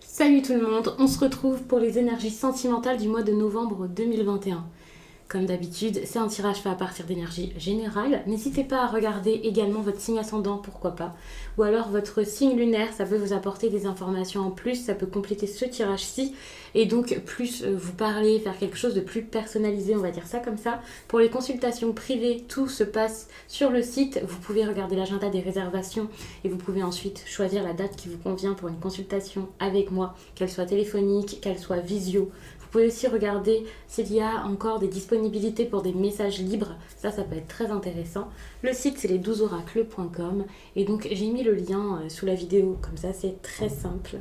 Salut tout le monde, on se retrouve pour les énergies sentimentales du mois de novembre 2021. Comme d'habitude, c'est un tirage fait à partir d'énergie générale. N'hésitez pas à regarder également votre signe ascendant, pourquoi pas. Ou alors votre signe lunaire, ça peut vous apporter des informations en plus, ça peut compléter ce tirage-ci. Et donc plus vous parler, faire quelque chose de plus personnalisé, on va dire ça comme ça. Pour les consultations privées, tout se passe sur le site. Vous pouvez regarder l'agenda des réservations et vous pouvez ensuite choisir la date qui vous convient pour une consultation avec moi, qu'elle soit téléphonique, qu'elle soit visio. Vous pouvez aussi regarder s'il y a encore des disponibilités pour des messages libres. Ça peut être très intéressant. Le site, c'est les12oracles.com. Et donc, j'ai mis le lien sous la vidéo. Comme ça, c'est très simple.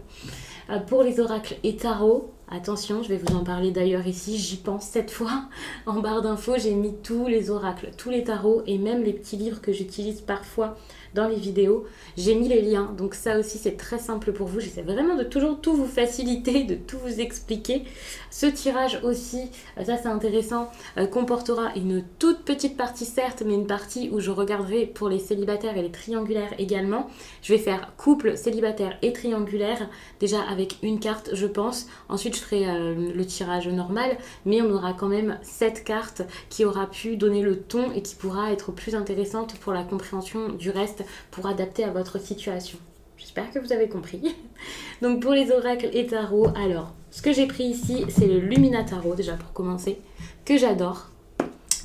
Pour les oracles et tarots, attention, je vais vous en parler d'ailleurs ici. J'y pense cette fois. En barre d'infos, j'ai mis tous les oracles, tous les tarots et même les petits livres que j'utilise parfois dans les vidéos. J'ai mis les liens. Donc ça aussi, c'est très simple pour vous. J'essaie vraiment de toujours tout vous faciliter, de tout vous expliquer. Ce tirage aussi, ça c'est intéressant, comportera une toute petite partie certes, mais une partie où je regarderai pour les célibataires et les triangulaires également. Je vais faire couple, célibataire et triangulaire, déjà avec une carte je pense. Ensuite je ferai le tirage normal, mais on aura quand même 7 cartes qui aura pu donner le ton et qui pourra être plus intéressante pour la compréhension du reste, pour adapter à votre situation. J'espère que vous avez compris. Donc pour les oracles et tarots, alors ce que j'ai pris ici, c'est le Lumina Tarot déjà pour commencer, que j'adore,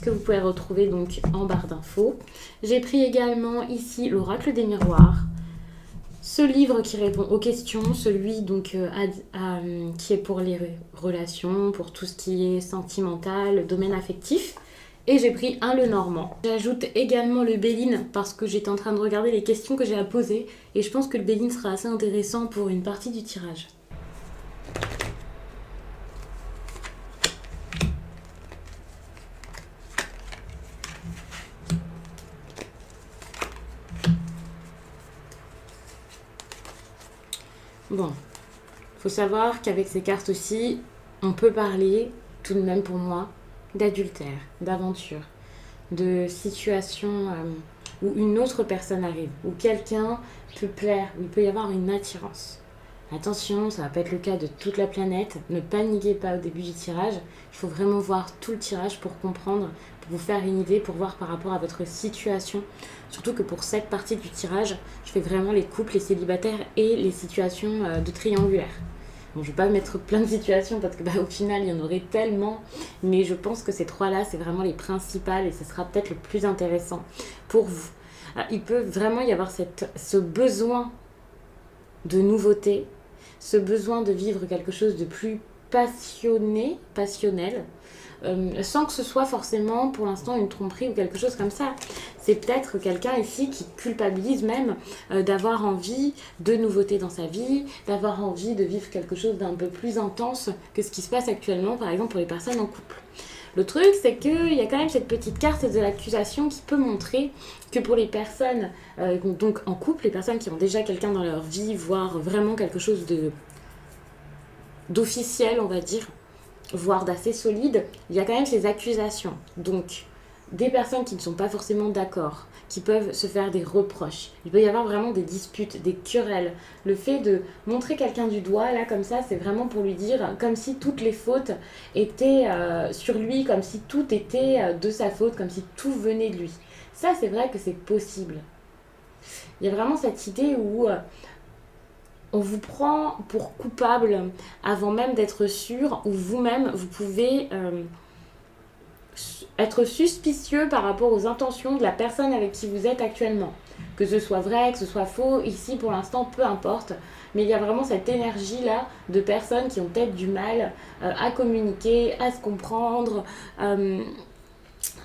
que vous pouvez retrouver donc en barre d'infos. J'ai pris également ici l'Oracle des miroirs, ce livre qui répond aux questions, celui donc qui est pour les relations, pour tout ce qui est sentimental, domaine affectif. Et j'ai pris un Lenormand. J'ajoute également le Béline parce que j'étais en train de regarder les questions que j'ai à poser et je pense que le Béline sera assez intéressant pour une partie du tirage. Bon, faut savoir qu'avec ces cartes aussi, on peut parler, tout de même pour moi, d'adultère, d'aventure, de situation où une autre personne arrive, où quelqu'un peut plaire, où il peut y avoir une attirance. Attention, ça va pas être le cas de toute la planète, ne paniquez pas au début du tirage, il faut vraiment voir tout le tirage pour comprendre, pour vous faire une idée, pour voir par rapport à votre situation. Surtout que pour cette partie du tirage, je fais vraiment les couples, les célibataires et les situations de triangulaire. Bon, je vais pas mettre plein de situations parce que au final, il y en aurait tellement. Mais je pense que ces trois-là, c'est vraiment les principales et ce sera peut-être le plus intéressant pour vous. Il peut vraiment y avoir ce besoin de nouveauté, ce besoin de vivre quelque chose de plus passionnel, sans que ce soit forcément pour l'instant une tromperie ou quelque chose comme ça. C'est peut-être quelqu'un ici qui culpabilise même d'avoir envie de nouveautés dans sa vie, d'avoir envie de vivre quelque chose d'un peu plus intense que ce qui se passe actuellement, par exemple pour les personnes en couple. Le truc, c'est qu'il y a quand même cette petite carte de l'accusation qui peut montrer que pour les personnes donc en couple, les personnes qui ont déjà quelqu'un dans leur vie, voire vraiment quelque chose d'officiel, on va dire, voire d'assez solide, il y a quand même ces accusations. Donc, des personnes qui ne sont pas forcément d'accord, qui peuvent se faire des reproches. Il peut y avoir vraiment des disputes, des querelles. Le fait de montrer quelqu'un du doigt, là, comme ça, c'est vraiment pour lui dire, comme si toutes les fautes étaient sur lui, comme si tout était de sa faute, comme si tout venait de lui. Ça, c'est vrai que c'est possible. Il y a vraiment cette idée où on vous prend pour coupable avant même d'être sûr, ou vous-même, vous pouvez être suspicieux par rapport aux intentions de la personne avec qui vous êtes actuellement. Que ce soit vrai, que ce soit faux, ici pour l'instant, peu importe. Mais il y a vraiment cette énergie-là de personnes qui ont peut-être du mal à communiquer, à se comprendre,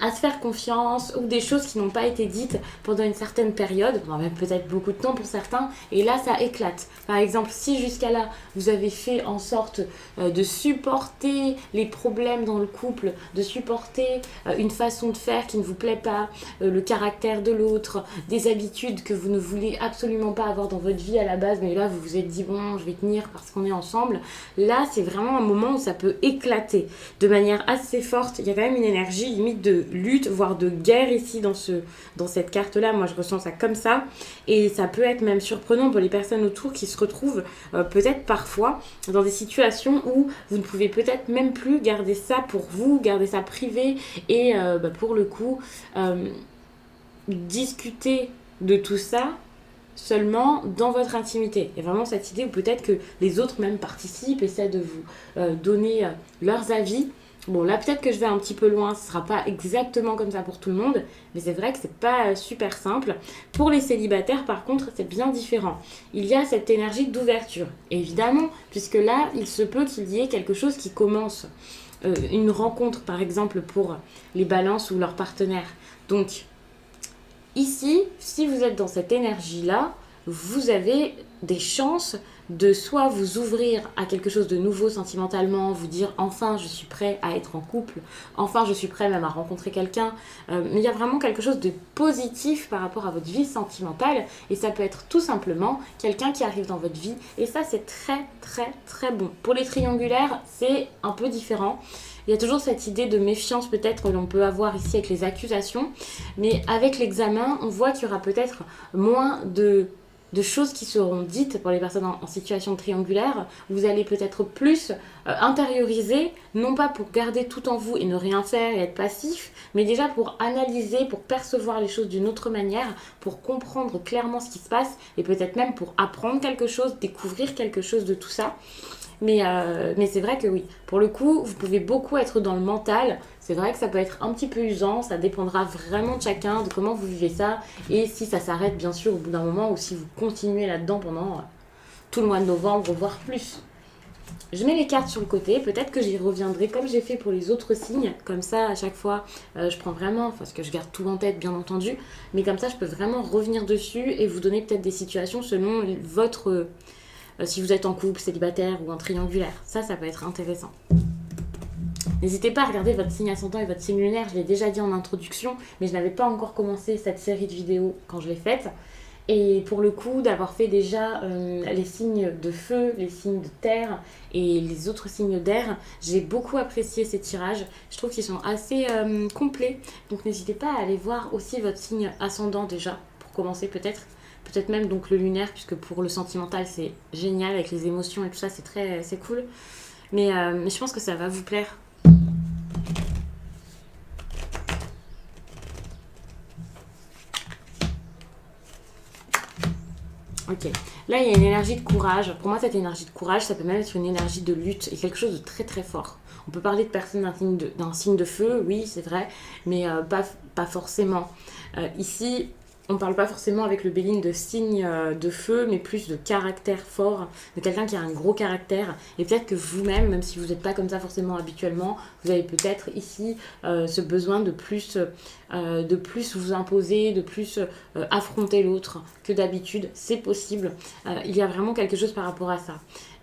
à se faire confiance, ou des choses qui n'ont pas été dites pendant une certaine période, même peut-être beaucoup de temps pour certains, et là ça éclate. Par exemple, si jusqu'à là vous avez fait en sorte de supporter les problèmes dans le couple, de supporter une façon de faire qui ne vous plaît pas, le caractère de l'autre, des habitudes que vous ne voulez absolument pas avoir dans votre vie à la base, mais là vous vous êtes dit bon je vais tenir parce qu'on est ensemble, là c'est vraiment un moment où ça peut éclater de manière assez forte. Il y a quand même une énergie limite de lutte, voire de guerre ici dans cette carte-là. Moi, je ressens ça comme ça. Et ça peut être même surprenant pour les personnes autour qui se retrouvent peut-être parfois dans des situations où vous ne pouvez peut-être même plus garder ça pour vous, garder ça privé et pour le coup, discuter de tout ça seulement dans votre intimité. Il y a vraiment cette idée où peut-être que les autres même participent, essaient de vous donner leurs avis. Bon, là peut-être que je vais un petit peu loin, ce ne sera pas exactement comme ça pour tout le monde, mais c'est vrai que c'est pas super simple. Pour les célibataires par contre, c'est bien différent. Il y a cette énergie d'ouverture, évidemment, puisque là, il se peut qu'il y ait quelque chose qui commence. Une rencontre par exemple pour les balances ou leurs partenaires. Donc, ici, si vous êtes dans cette énergie-là, vous avez des chances de soit vous ouvrir à quelque chose de nouveau sentimentalement, vous dire enfin je suis prêt à être en couple, enfin je suis prêt même à rencontrer quelqu'un, mais il y a vraiment quelque chose de positif par rapport à votre vie sentimentale et ça peut être tout simplement quelqu'un qui arrive dans votre vie et ça c'est très très très bon. Pour les triangulaires, c'est un peu différent. Il y a toujours cette idée de méfiance peut-être que l'on peut avoir ici avec les accusations, mais avec l'examen, on voit qu'il y aura peut-être moins de choses qui seront dites pour les personnes en situation triangulaire. Vous allez peut-être plus intérioriser, non pas pour garder tout en vous et ne rien faire et être passif, mais déjà pour analyser, pour percevoir les choses d'une autre manière, pour comprendre clairement ce qui se passe et peut-être même pour apprendre quelque chose, découvrir quelque chose de tout ça. Mais c'est vrai que oui, pour le coup, vous pouvez beaucoup être dans le mental. C'est vrai que ça peut être un petit peu usant, ça dépendra vraiment de chacun, de comment vous vivez ça. Et si ça s'arrête bien sûr au bout d'un moment ou si vous continuez là-dedans pendant tout le mois de novembre, voire plus. Je mets les cartes sur le côté, peut-être que j'y reviendrai comme j'ai fait pour les autres signes. Comme ça, à chaque fois, je prends vraiment, parce que je garde tout en tête bien entendu, mais comme ça, je peux vraiment revenir dessus et vous donner peut-être des situations selon votre... si vous êtes en couple, célibataire ou en triangulaire. Ça peut être intéressant. N'hésitez pas à regarder votre signe ascendant et votre signe lunaire. Je l'ai déjà dit en introduction, mais je n'avais pas encore commencé cette série de vidéos quand je l'ai faite. Et pour le coup, d'avoir fait déjà les signes de feu, les signes de terre et les autres signes d'air, j'ai beaucoup apprécié ces tirages. Je trouve qu'ils sont assez complets. Donc n'hésitez pas à aller voir aussi votre signe ascendant déjà, pour commencer peut-être. Peut-être même donc le lunaire, puisque pour le sentimental, c'est génial avec les émotions et tout ça, c'est cool. Mais je pense que ça va vous plaire. Ok, là il y a une énergie de courage. Pour moi, cette énergie de courage, ça peut même être une énergie de lutte et quelque chose de très très fort. On peut parler de personnes d'un signe de feu, oui, c'est vrai, mais pas forcément. Ici, on ne parle pas forcément avec le Béline de signe de feu, mais plus de caractère fort, de quelqu'un qui a un gros caractère. Et peut-être que vous-même, même si vous n'êtes pas comme ça forcément habituellement, vous avez peut-être ici ce besoin de plus vous imposer, de plus affronter l'autre que d'habitude. C'est possible. Il y a vraiment quelque chose par rapport à ça.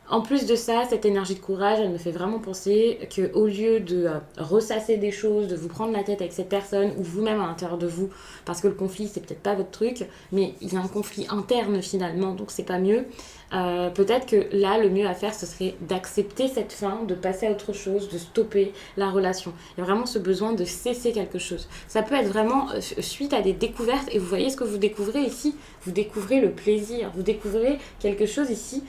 En plus de ça, cette énergie de courage, elle me fait vraiment penser qu'au lieu de ressasser des choses, de vous prendre la tête avec cette personne ou vous-même à l'intérieur de vous, parce que le conflit c'est peut-être pas votre truc, mais il y a un conflit interne finalement, donc c'est pas mieux. Peut-être que là, le mieux à faire, ce serait d'accepter cette fin, de passer à autre chose, de stopper la relation. Il y a vraiment ce besoin de cesser quelque chose. Ça peut être vraiment suite à des découvertes, et vous voyez ce que vous découvrez ici, vous découvrez le plaisir, vous découvrez quelque chose ici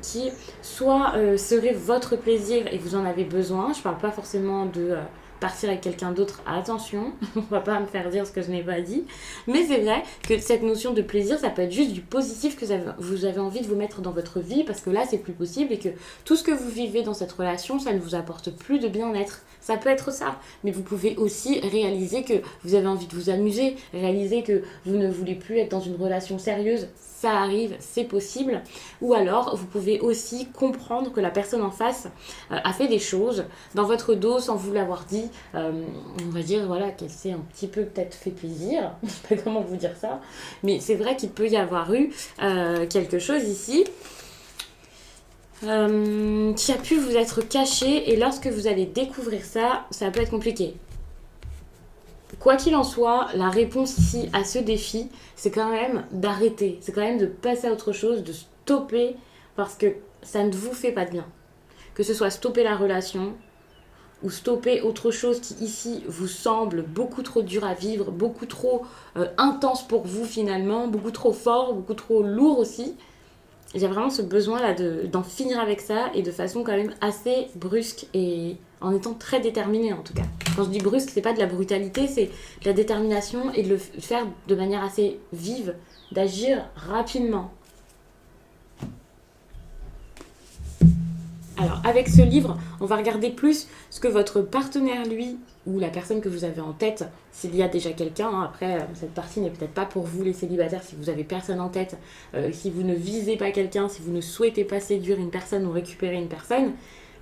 qui soit serait votre plaisir et vous en avez besoin. Je parle pas forcément de... partir avec quelqu'un d'autre, attention, on va pas me faire dire ce que je n'ai pas dit, mais c'est vrai que cette notion de plaisir, ça peut être juste du positif que vous avez envie de vous mettre dans votre vie, parce que là c'est plus possible et que tout ce que vous vivez dans cette relation, ça ne vous apporte plus de bien-être. Ça peut être ça, mais vous pouvez aussi réaliser que vous avez envie de vous amuser, réaliser que vous ne voulez plus être dans une relation sérieuse. Ça arrive, c'est possible. Ou alors, vous pouvez aussi comprendre que la personne en face a fait des choses dans votre dos sans vous l'avoir dit. On va dire voilà, qu'elle s'est un petit peu peut-être fait plaisir. Je sais pas comment vous dire ça. Mais c'est vrai qu'il peut y avoir eu quelque chose ici qui a pu vous être caché. Et lorsque vous allez découvrir ça, ça peut être compliqué. Quoi qu'il en soit, la réponse ici à ce défi, c'est quand même d'arrêter, c'est quand même de passer à autre chose, de stopper, parce que ça ne vous fait pas de bien. Que ce soit stopper la relation, ou stopper autre chose qui ici vous semble beaucoup trop dur à vivre, beaucoup trop intense pour vous finalement, beaucoup trop fort, beaucoup trop lourd aussi. J'ai vraiment ce besoin là d'en finir avec ça et de façon quand même assez brusque et en étant très déterminée en tout cas. Quand je dis brusque, c'est pas de la brutalité, c'est de la détermination et de le faire de manière assez vive, d'agir rapidement. Alors, avec ce livre, on va regarder plus ce que votre partenaire, lui, ou la personne que vous avez en tête, s'il y a déjà quelqu'un, hein, après, cette partie n'est peut-être pas pour vous les célibataires, si vous avez personne en tête, si vous ne visez pas quelqu'un, si vous ne souhaitez pas séduire une personne ou récupérer une personne.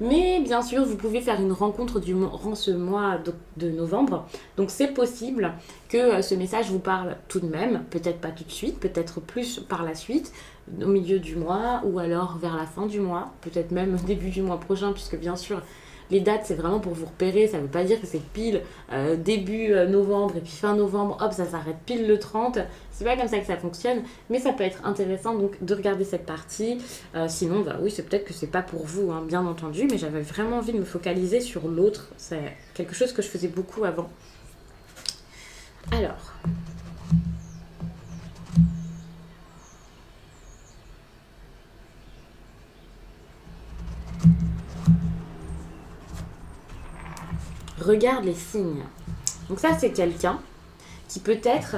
Mais bien sûr, vous pouvez faire une rencontre durant ce mois de novembre. Donc c'est possible que ce message vous parle tout de même, peut-être pas tout de suite, peut-être plus par la suite, au milieu du mois ou alors vers la fin du mois, peut-être même au début du mois prochain, puisque bien sûr les dates c'est vraiment pour vous repérer, ça ne veut pas dire que c'est pile début novembre et puis fin novembre, hop ça s'arrête pile le 30, c'est pas comme ça que ça fonctionne, mais ça peut être intéressant donc de regarder cette partie, sinon bah oui c'est peut-être que c'est pas pour vous hein, bien entendu, mais j'avais vraiment envie de me focaliser sur l'autre, c'est quelque chose que je faisais beaucoup avant. Alors... regarde les signes. Donc ça, c'est quelqu'un qui peut-être...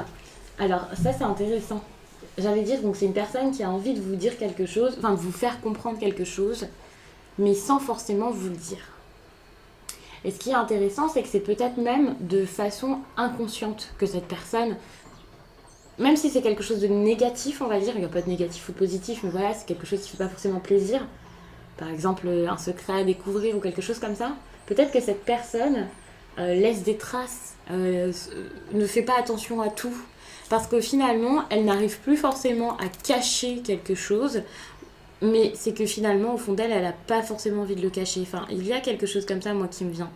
Alors, ça, c'est intéressant. J'allais dire, donc c'est une personne qui a envie de vous dire quelque chose, enfin, de vous faire comprendre quelque chose, mais sans forcément vous le dire. Et ce qui est intéressant, c'est que c'est peut-être même de façon inconsciente que cette personne, même si c'est quelque chose de négatif, on va dire, il n'y a pas de négatif ou de positif, mais voilà, c'est quelque chose qui ne fait pas forcément plaisir, par exemple un secret à découvrir ou quelque chose comme ça, peut-être que cette personne laisse des traces, ne fait pas attention à tout, parce que finalement, elle n'arrive plus forcément à cacher quelque chose, mais c'est que finalement, au fond d'elle, elle n'a pas forcément envie de le cacher. Enfin, il y a quelque chose comme ça, moi, qui me vient.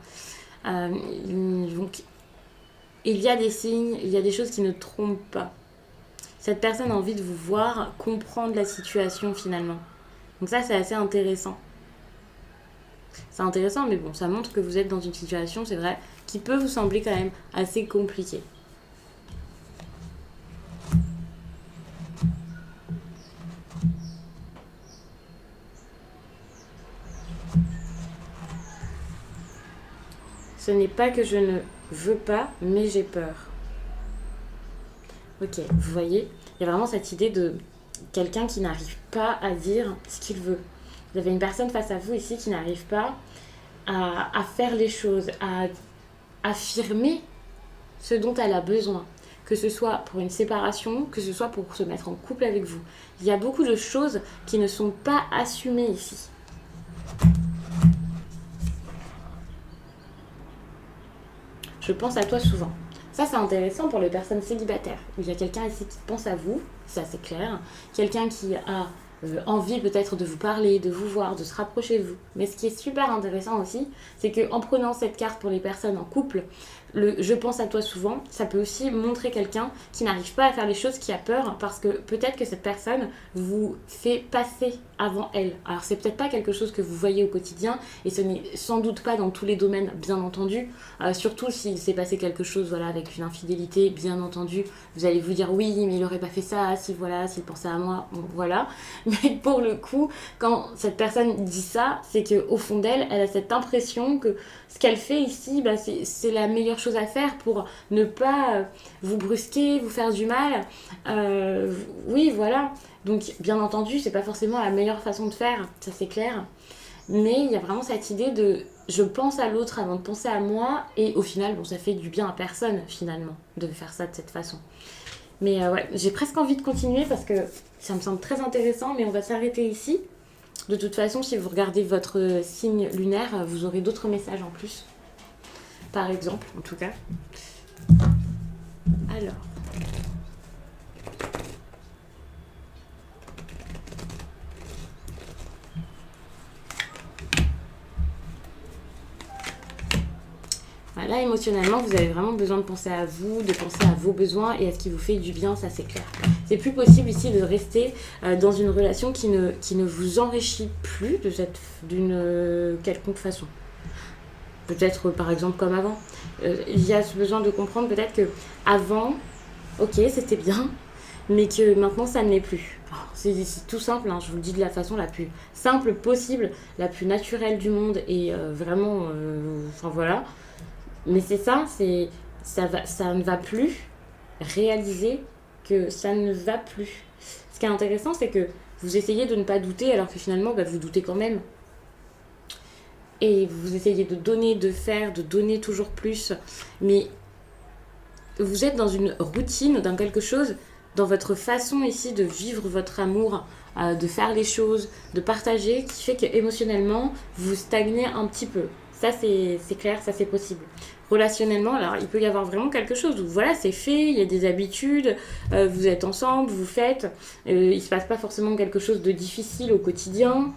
Donc, il y a des signes, il y a des choses qui ne trompent pas. Cette personne a envie de vous voir comprendre la situation, finalement. Donc ça, c'est assez intéressant. C'est intéressant, mais bon, ça montre que vous êtes dans une situation, c'est vrai, qui peut vous sembler quand même assez compliquée. Ce n'est pas que je ne veux pas, mais j'ai peur. Ok, vous voyez, il y a vraiment cette idée de quelqu'un qui n'arrive pas à dire ce qu'il veut. Vous avez une personne face à vous ici qui n'arrive pas à faire les choses, à affirmer ce dont elle a besoin. Que ce soit pour une séparation, que ce soit pour se mettre en couple avec vous. Il y a beaucoup de choses qui ne sont pas assumées ici. Je pense à toi souvent. Ça, c'est intéressant pour les personnes célibataires. Il y a quelqu'un ici qui pense à vous, ça c'est clair. Quelqu'un qui a envie peut-être de vous parler, de vous voir, de se rapprocher de vous. Mais ce qui est super intéressant aussi, c'est qu'en prenant cette carte pour les personnes en couple, je pense à toi souvent, ça peut aussi montrer quelqu'un qui n'arrive pas à faire les choses, qui a peur, parce que peut-être que cette personne vous fait passer avant elle. Alors c'est peut-être pas quelque chose que vous voyez au quotidien, et ce n'est sans doute pas dans tous les domaines, bien entendu, surtout s'il s'est passé quelque chose voilà, avec une infidélité, bien entendu, vous allez vous dire oui, mais il aurait pas fait ça, si voilà, s'il pensait à moi, bon, voilà. Mais pour le coup, quand cette personne dit ça, c'est qu'au fond d'elle, elle a cette impression que ce qu'elle fait ici, bah, c'est la meilleure chose à faire pour ne pas vous brusquer, vous faire du mal. Oui, voilà. Donc, bien entendu, c'est pas forcément la meilleure façon de faire, ça c'est clair. Mais il y a vraiment cette idée de je pense à l'autre avant de penser à moi, et au final, bon, ça fait du bien à personne finalement de faire ça de cette façon. Mais ouais, j'ai presque envie de continuer parce que ça me semble très intéressant, mais on va s'arrêter ici. De toute façon, si vous regardez votre signe lunaire, vous aurez d'autres messages en plus. Par exemple, en tout cas. Alors. Là, émotionnellement, vous avez vraiment besoin de penser à vous, de penser à vos besoins et à ce qui vous fait du bien, ça c'est clair. C'est plus possible ici de rester dans une relation qui ne vous enrichit plus d'une quelconque façon. peut-être par exemple comme avant. Il y a ce besoin de comprendre peut-être que avant, ok, c'était bien, mais que maintenant ça ne l'est plus. Alors, c'est tout simple, hein, je vous le dis de la façon la plus simple possible, la plus naturelle du monde et vraiment, enfin voilà. Mais c'est ça, ça ne va plus réaliser que ça ne va plus. Ce qui est intéressant, c'est que vous essayez de ne pas douter alors que finalement, bah, vous doutez quand même. Et vous essayez de donner, de faire, de donner toujours plus. Mais vous êtes dans une routine, dans quelque chose, dans votre façon ici de vivre votre amour, de faire les choses, de partager, qui fait qu'émotionnellement, vous stagnez un petit peu. Ça, c'est clair, ça, c'est possible. Relationnellement, alors, il peut y avoir vraiment quelque chose où, voilà, c'est fait, il y a des habitudes, vous êtes ensemble, vous faites, il ne se passe pas forcément quelque chose de difficile au quotidien,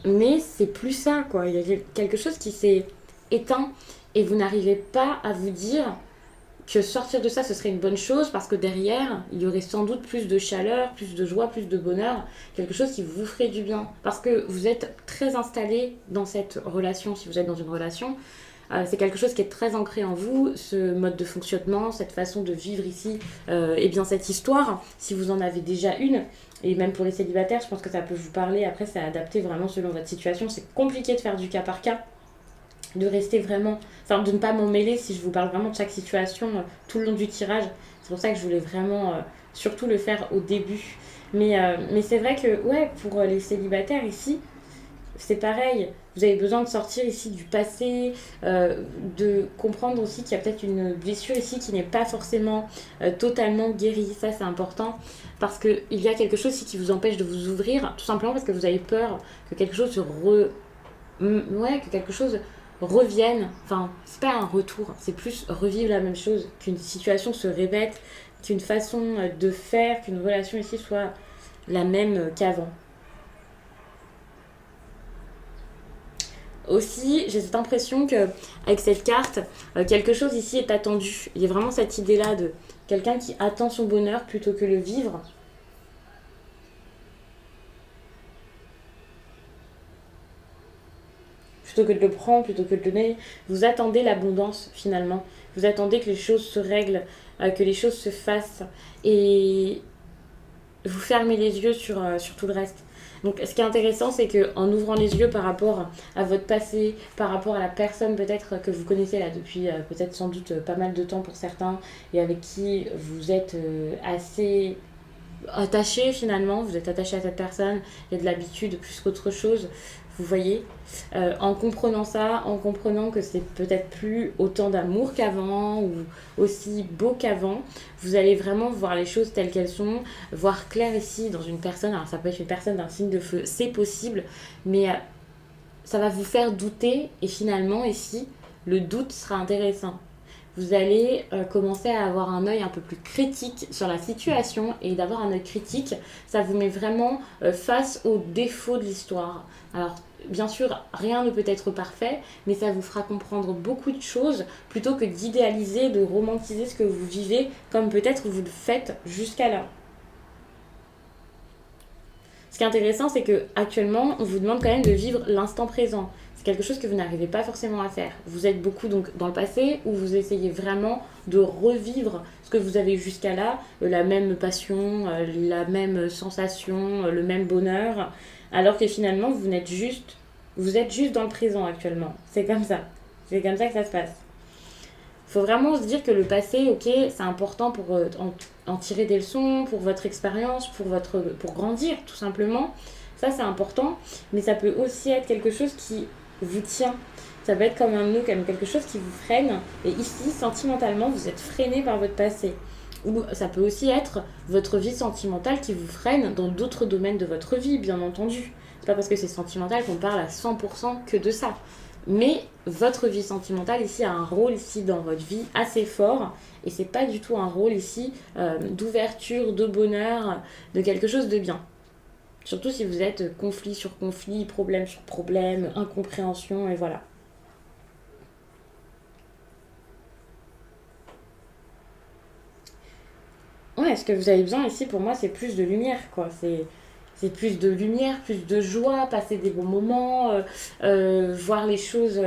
mais c'est plus ça, quoi. Il y a quelque chose qui s'est éteint et vous n'arrivez pas à vous dire que sortir de ça, ce serait une bonne chose parce que derrière, il y aurait sans doute plus de chaleur, plus de joie, plus de bonheur, quelque chose qui vous ferait du bien. Parce que vous êtes très installé dans cette relation, si vous êtes dans une relation, c'est quelque chose qui est très ancré en vous, ce mode de fonctionnement, cette façon de vivre ici, et bien cette histoire, si vous en avez déjà une, et même pour les célibataires, je pense que ça peut vous parler, après c'est adapté vraiment selon votre situation, c'est compliqué de faire du cas par cas, de rester vraiment, enfin de ne pas m'en mêler si je vous parle vraiment de chaque situation tout le long du tirage. C'est pour ça que je voulais vraiment surtout le faire au début. Mais c'est vrai que ouais, pour les célibataires ici, c'est pareil. Vous avez besoin de sortir ici du passé, de comprendre aussi qu'il y a peut-être une blessure ici qui n'est pas forcément totalement guérie. Ça, c'est important parce qu'il y a quelque chose ici qui vous empêche de vous ouvrir, tout simplement parce que vous avez peur que quelque chose ouais, que quelque chose revienne. Enfin, c'est pas un retour, c'est plus revivre la même chose, qu'une situation se répète, qu'une façon de faire, qu'une relation ici soit la même qu'avant. Aussi, j'ai cette impression que avec cette carte, quelque chose ici est attendu. Il y a vraiment cette idée-là de quelqu'un qui attend son bonheur plutôt que le vivre. Plutôt que de le prendre, plutôt que de le donner. Vous attendez l'abondance finalement. Vous attendez que les choses se règlent, que les choses se fassent. Et vous fermez les yeux sur tout le reste. Donc ce qui est intéressant, c'est qu'en ouvrant les yeux par rapport à votre passé, par rapport à la personne peut-être que vous connaissez là depuis peut-être sans doute pas mal de temps pour certains, et avec qui vous êtes assez attaché finalement, vous êtes attaché à cette personne, il y a de l'habitude plus qu'autre chose, vous voyez, en comprenant ça, en comprenant que c'est peut-être plus autant d'amour qu'avant ou aussi beau qu'avant, vous allez vraiment voir les choses telles qu'elles sont, voir clair ici dans une personne, alors ça peut être une personne d'un signe de feu, c'est possible, mais ça va vous faire douter et finalement ici, le doute sera intéressant. Vous allez commencer à avoir un œil un peu plus critique sur la situation et d'avoir un œil critique, ça vous met vraiment face aux défauts de l'histoire. Alors, bien sûr, rien ne peut être parfait, mais ça vous fera comprendre beaucoup de choses plutôt que d'idéaliser, de romantiser ce que vous vivez comme peut-être vous le faites jusqu'à là. Ce qui est intéressant, c'est que actuellement, on vous demande quand même de vivre l'instant présent. C'est quelque chose que vous n'arrivez pas forcément à faire. Vous êtes beaucoup donc dans le passé où vous essayez vraiment de revivre ce que vous avez jusqu'à là, la même passion, la même sensation, le même bonheur, alors que finalement vous êtes juste dans le présent actuellement. C'est comme ça. C'est comme ça que ça se passe. Il faut vraiment se dire que le passé, ok, c'est important pour en tirer des leçons, pour votre expérience, pour grandir tout simplement. Ça, c'est important, mais ça peut aussi être quelque chose qui vous tient. Ça peut être comme un nœud, comme quelque chose qui vous freine. Et ici, sentimentalement, vous êtes freiné par votre passé. Ou ça peut aussi être votre vie sentimentale qui vous freine dans d'autres domaines de votre vie, bien entendu. C'est pas parce que c'est sentimental qu'on parle à 100% que de ça. Mais votre vie sentimentale ici a un rôle ici dans votre vie assez fort et c'est pas du tout un rôle ici d'ouverture, de bonheur, de quelque chose de bien. Surtout si vous êtes conflit sur conflit, problème sur problème, incompréhension et voilà. Ouais, ce que vous avez besoin ici pour moi c'est plus de lumière quoi. C'est plus de lumière, plus de joie, passer des bons moments, voir les choses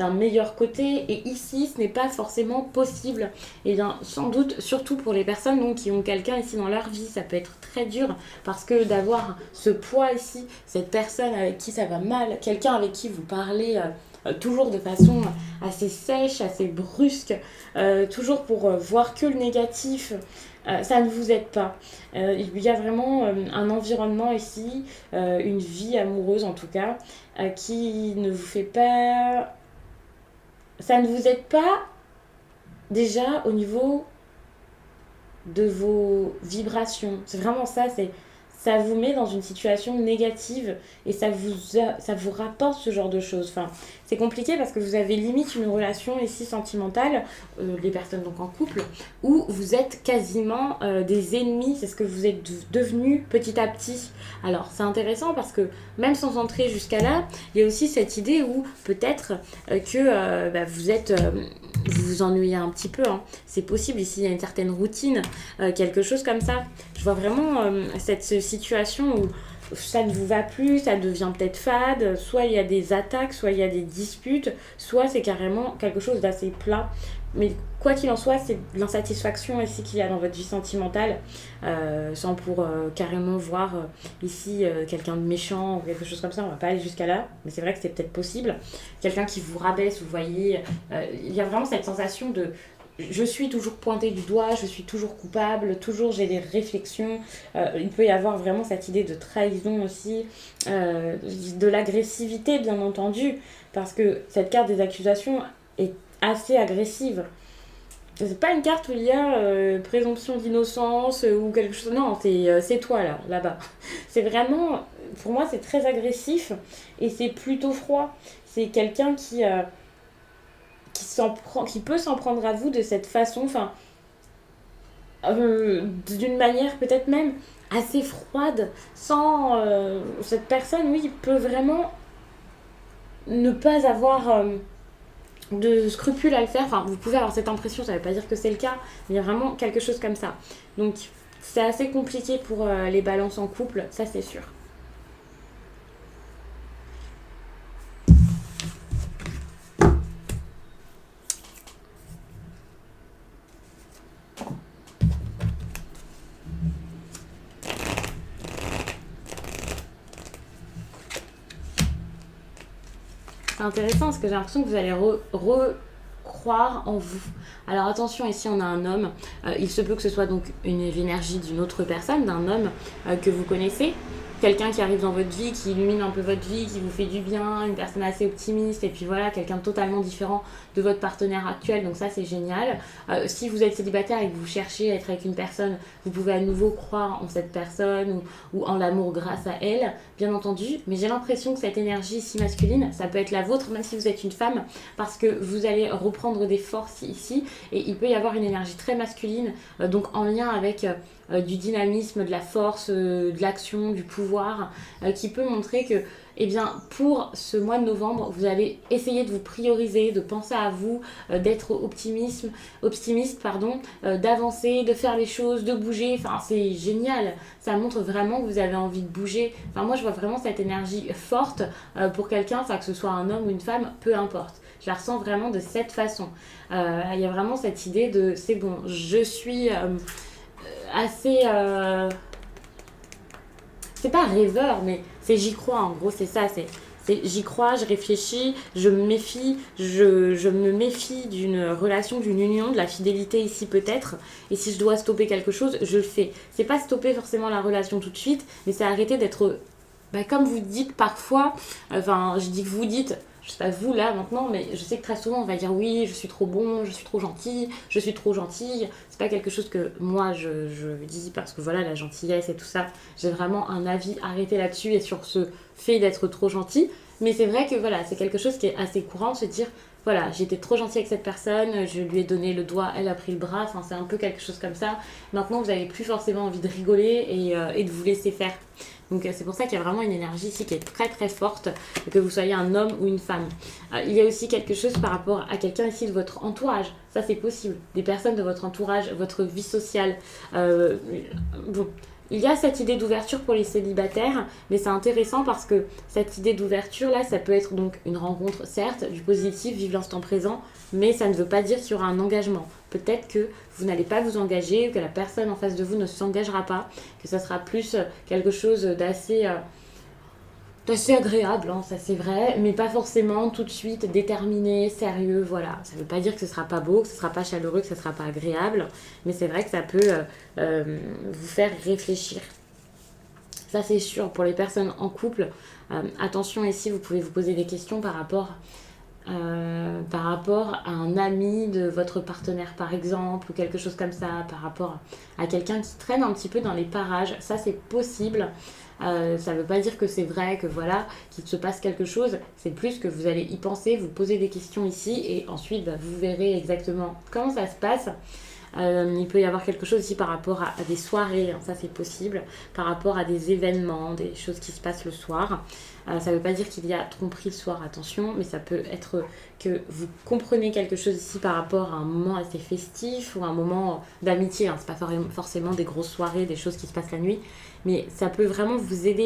d'un meilleur côté, et ici ce n'est pas forcément possible. Et bien sans doute, surtout pour les personnes donc, qui ont quelqu'un ici dans leur vie, ça peut être très dur, parce que d'avoir ce poids ici, cette personne avec qui ça va mal, quelqu'un avec qui vous parlez toujours de façon assez sèche, assez brusque, toujours pour voir que le négatif, ça ne vous aide pas. Il y a vraiment un environnement ici, une vie amoureuse en tout cas, qui ne vous fait pas... Ça ne vous aide pas déjà au niveau de vos vibrations. C'est vraiment ça, ça vous met dans une situation négative et ça vous rapporte ce genre de choses. Enfin, c'est compliqué parce que vous avez limite une relation ici sentimentale, les personnes donc en couple, où vous êtes quasiment des ennemis, c'est ce que vous êtes devenus petit à petit. Alors c'est intéressant parce que même sans entrer jusqu'à là, il y a aussi cette idée où peut-être que vous êtes... vous vous ennuyez un petit peu, hein. C'est possible, ici il y a une certaine routine, quelque chose comme ça. Je vois vraiment cette situation où ça ne vous va plus, ça devient peut-être fade, soit il y a des attaques, soit il y a des disputes, soit c'est carrément quelque chose d'assez plat. Mais quoi qu'il en soit, c'est de l'insatisfaction ici qu'il y a dans votre vie sentimentale, sans pour carrément voir ici quelqu'un de méchant ou quelque chose comme ça, on va pas aller jusqu'à là, mais c'est vrai que c'est peut-être possible. Quelqu'un qui vous rabaisse, vous voyez, il y a vraiment cette sensation de je suis toujours pointée du doigt, je suis toujours coupable, toujours j'ai des réflexions. Il peut y avoir vraiment cette idée de trahison aussi, de l'agressivité bien entendu, parce que cette carte des accusations est assez agressive. C'est pas une carte où il y a présomption d'innocence ou quelque chose. Non, c'est toi là-bas. C'est vraiment, pour moi, c'est très agressif et c'est plutôt froid. C'est quelqu'un qui peut s'en prendre à vous de cette façon, enfin, d'une manière peut-être même assez froide, sans cette personne, oui, peut vraiment ne pas avoir de scrupules à le faire. Enfin, vous pouvez avoir cette impression, ça ne veut pas dire que c'est le cas, mais il y a vraiment quelque chose comme ça. Donc, c'est assez compliqué pour les balances en couple, ça c'est sûr. C'est intéressant parce que j'ai l'impression que vous allez recroire en vous. Alors attention, ici on a un homme. Il se peut que ce soit donc une énergie d'une autre personne, d'un homme que vous connaissez. Quelqu'un qui arrive dans votre vie, qui illumine un peu votre vie, qui vous fait du bien, une personne assez optimiste, et puis voilà, quelqu'un de totalement différent de votre partenaire actuel, donc ça c'est génial. Si vous êtes célibataire et que vous cherchez à être avec une personne, vous pouvez à nouveau croire en cette personne ou en l'amour grâce à elle, bien entendu, mais j'ai l'impression que cette énergie si masculine, ça peut être la vôtre, même si vous êtes une femme, parce que vous allez reprendre des forces ici, et il peut y avoir une énergie très masculine, donc en lien avec... du dynamisme, de la force, de l'action, du pouvoir, qui peut montrer que, eh bien, pour ce mois de novembre, vous allez essayer de vous prioriser, de penser à vous, d'être optimiste, d'avancer, de faire les choses, de bouger. Enfin, c'est génial. Ça montre vraiment que vous avez envie de bouger. Enfin, moi, je vois vraiment cette énergie forte pour quelqu'un, enfin, que ce soit un homme ou une femme, peu importe. Je la ressens vraiment de cette façon. Il y a vraiment cette idée de, c'est bon, je suis... assez c'est pas rêveur mais c'est j'y crois en gros, c'est ça, c'est j'y crois, je réfléchis, je me méfie, je me méfie d'une relation, d'une union, de la fidélité ici peut-être, et si je dois stopper quelque chose, je le fais. C'est pas stopper forcément la relation tout de suite, mais c'est arrêter d'être comme vous dites parfois, enfin je dis que vous dites, je sais pas vous là maintenant, mais je sais que très souvent on va dire oui, je suis trop bon, je suis trop gentil, je suis trop gentille. C'est pas quelque chose que moi je dis parce que voilà, la gentillesse et tout ça, j'ai vraiment un avis arrêté là-dessus et sur ce fait d'être trop gentil. Mais c'est vrai que voilà, c'est quelque chose qui est assez courant de se dire voilà, j'étais trop gentille avec cette personne, je lui ai donné le doigt, elle a pris le bras, enfin c'est un peu quelque chose comme ça. Maintenant vous n'avez plus forcément envie de rigoler et de vous laisser faire. Donc c'est pour ça qu'il y a vraiment une énergie ici qui est très très forte, que vous soyez un homme ou une femme. Il y a aussi quelque chose par rapport à quelqu'un ici de votre entourage. Ça c'est possible. Des personnes de votre entourage, votre vie sociale. Bon, Il y a cette idée d'ouverture pour les célibataires, mais c'est intéressant parce que cette idée d'ouverture là, ça peut être donc une rencontre, certes, du positif, vive l'instant présent, mais ça ne veut pas dire qu'il y aura un engagement. Peut-être que vous n'allez pas vous engager, que la personne en face de vous ne s'engagera pas, que ça sera plus quelque chose d'assez agréable, hein, ça c'est vrai, mais pas forcément tout de suite déterminé, sérieux, voilà. Ça veut pas dire que ce sera pas beau, que ce sera pas chaleureux, que ce sera pas agréable, mais c'est vrai que ça peut vous faire réfléchir. Ça c'est sûr, pour les personnes en couple, attention ici, vous pouvez vous poser des questions par rapport à un ami de votre partenaire par exemple, ou quelque chose comme ça, par rapport à quelqu'un qui traîne un petit peu dans les parages, ça c'est possible. Ça ne veut pas dire que c'est vrai, que voilà, qu'il se passe quelque chose, c'est plus que vous allez y penser, vous poser des questions ici, et ensuite vous verrez exactement comment ça se passe. Il peut y avoir quelque chose aussi par rapport à des soirées, hein, ça c'est possible, par rapport à des événements, des choses qui se passent le soir. Ça ne veut pas dire qu'il y a tromperie le soir, attention, mais ça peut être que vous comprenez quelque chose ici par rapport à un moment assez festif ou un moment d'amitié. Hein. C'est pas forcément des grosses soirées, des choses qui se passent la nuit, mais ça peut vraiment vous aider